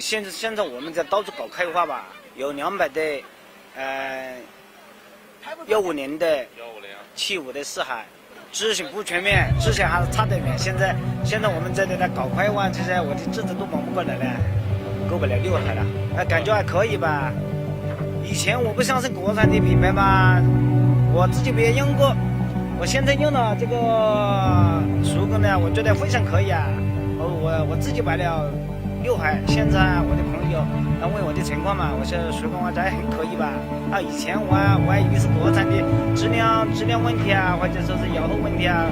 现在我们在到处搞开发吧，有200的，15年的，75的4海，知识不全面，之前还是差得远。现在我们在这搞开发，这些我的侄子都忙不过来了，过不了6海了，感觉还可以吧。以前我不像是国产的品牌嘛，我自己没用过，我现在用了这个熟工呢，我觉得非常可以啊。我自己买了6海，现在我的朋友问我的情况嘛，我说熟工这还很可以吧。以前我还以为是国产的质量问题啊，或者说是摇后问题啊，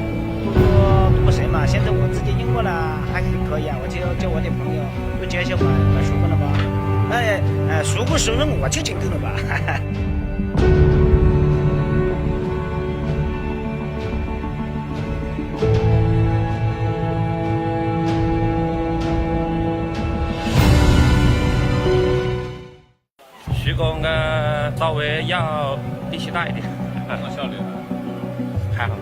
不行嘛。现在我自己用过了，还很可以啊。我就叫我的朋友都介绍买熟工了吧。熟不熟用我就进购了吧。徐工稍微要力气大一点，效率还好。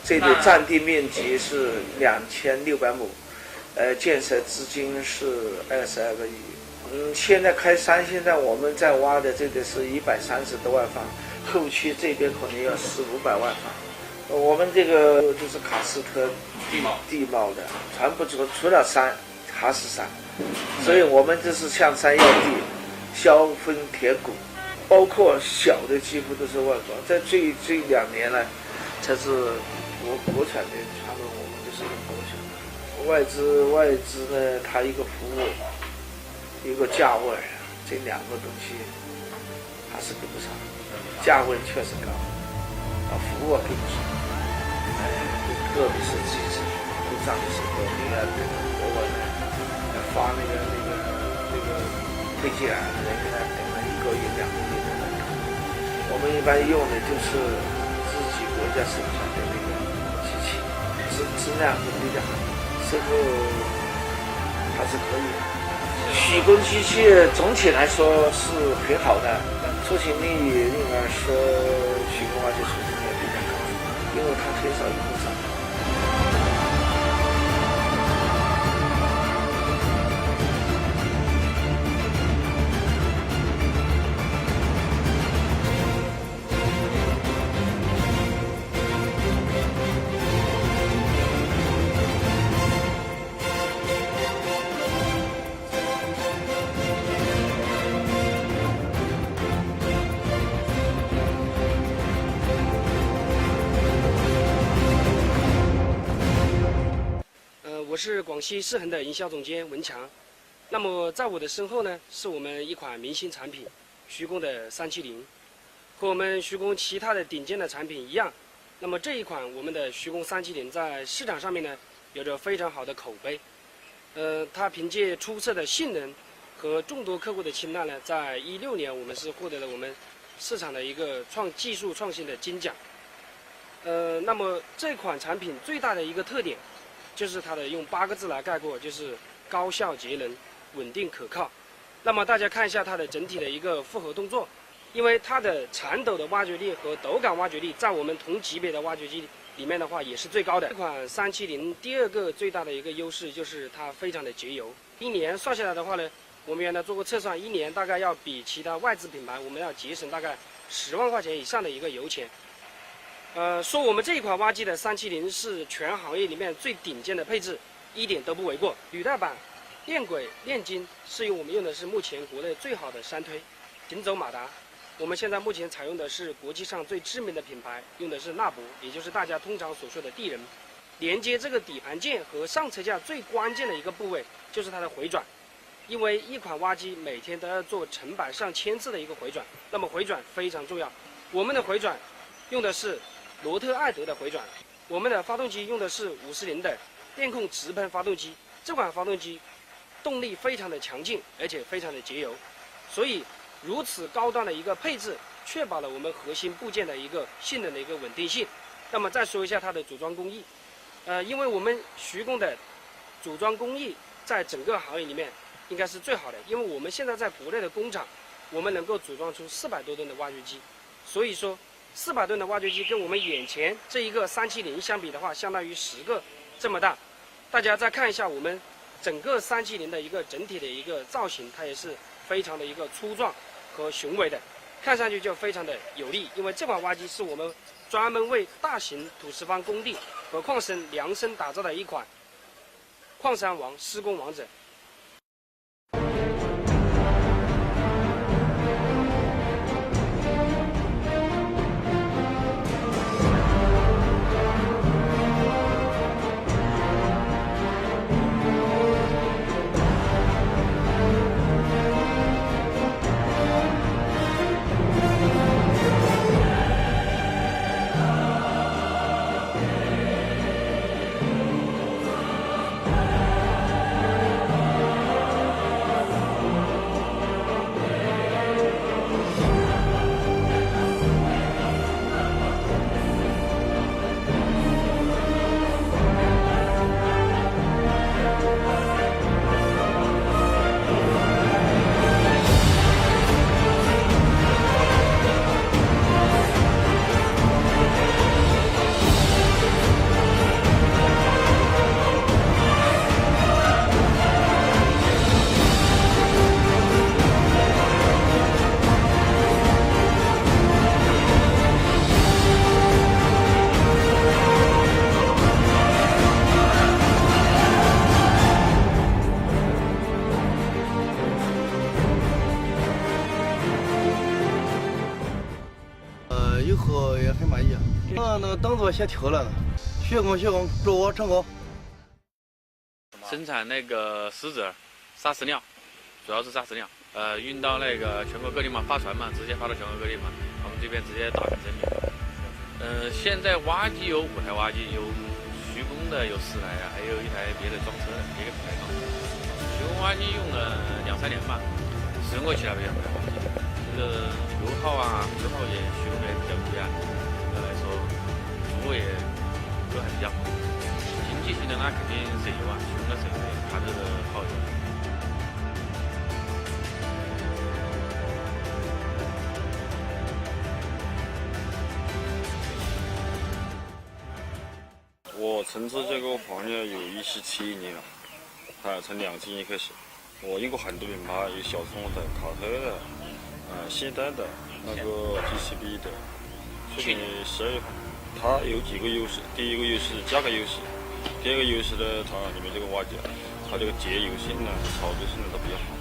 这里占地面积是2600亩，建设资金是22个亿。现在开山，现在我们在挖的这个是130多万方，后期这边可能要400-500万方。我们这个就是喀斯特地貌的，全部除了山还是山，所以我们这是象山要地，削峰铁骨，包括小的几乎都是外国。在这2年呢，才是国产的产品，我们就是用国产。外资呢，它一个服务，一个价位，这2个东西还是跟不上。价位确实高，服务跟不上。特别是机制故障的时候，你要跟国外发那个配件啊，人家等了1个月、2个月才能搞。我们一般用的就是自己国家生产的那个机器，质量是比较好，售后还是可以的。徐工机器总体来说是很好的，出勤率应该说徐工挖掘出勤率比较高，因为它很少有故障。我是广西世恒的营销总监文强。那么在我的身后呢，是我们一款明星产品徐工的370，和我们徐工其他的顶尖的产品一样。那么这一款我们的徐工370在市场上面呢，有着非常好的口碑。它凭借出色的性能和众多客户的青睐呢，在16年我们是获得了我们市场的一个技术创新的金奖。那么这款产品最大的一个特点，就是它的用8个字来概括，就是高效节能、稳定可靠。那么大家看一下它的整体的一个复合动作，因为它的铲斗的挖掘力和斗杆挖掘力，在我们同级别的挖掘机里面的话也是最高的。这款370第2个最大的一个优势就是它非常的节油，1年算下来的话呢，我们原来做过测算，1年大概要比其他外资品牌我们要节省大概10万块钱以上的一个油钱。说我们这一款挖机的370是全行业里面最顶尖的配置，一点都不为过。履带板、链轨、链筋是我们用的是目前国内最好的山推。行走马达，我们现在目前采用的是国际上最知名的品牌，用的是纳博，也就是大家通常所说的地人。连接这个底盘件和上车架最关键的一个部位就是它的回转，因为一款挖机每天都要做成百上千次的一个回转，那么回转非常重要。我们的回转用的是罗特艾德的回转，我们的发动机用的是540的电控直喷发动机。这款发动机动力非常的强劲，而且非常的节油，所以如此高端的一个配置，确保了我们核心部件的一个性能的一个稳定性。那么再说一下它的组装工艺，因为我们徐工的组装工艺在整个行业里面应该是最好的，因为我们现在在国内的工厂，我们能够组装出400多吨的挖掘机，所以说400吨的挖掘机跟我们眼前这一个370相比的话，相当于10个这么大。大家再看一下我们整个370的一个整体的一个造型，它也是非常的一个粗壮和雄伟的，看上去就非常的有力。因为这款挖机是我们专门为大型土石方工地和矿山量身打造的一款矿山王施工王者。以后也很满意。那个动作协调了，学工，祝我成功。生产那个石子儿、砂石料，主要是砂石料。运到那个全国各地嘛，发船嘛，直接发到全国各地嘛。我们这边直接打成成品。现在挖机有5台挖机，有徐工的有4台啊，还有1台别的装车的，别个品牌装车。徐工挖机用了2-3年吧，使用过其他别的品牌挖机。这个油耗啊、油耗也徐工的比较低啊，相对来说服务也都还比较好。经济性的那肯定省油啊，徐工的省油它这个耗油。我从事这个行业有17年了，从2000年开始，我用过很多品牌，有小松的、卡特的、现代的、那个 GCB 的。去年12月份，它有几个优势，第一个优势价格优势，第二个优势呢，它里面这个挖机，它这个节油性呢、操作性能都比较好，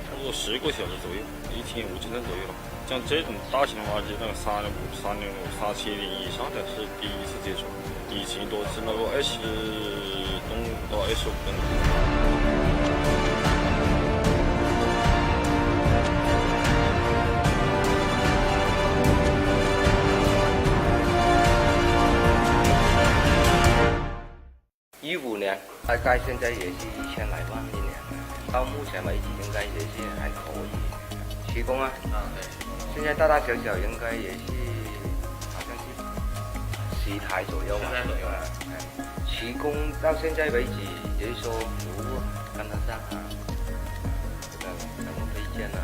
差不多10个小时左右，1天5000吨左右了。像这种大型挖机，那个365、365、370以上的是第一次接触。以前都是那个20吨到25吨。15年，大概现在也是1000来万一年，到目前为止应该也是还可以。徐工啊，对，现在大大小小应该也是好像是10台左右吧。10台左右啊。徐工到现在为止，也就是说服务跟得上啊，这个什么配件啊，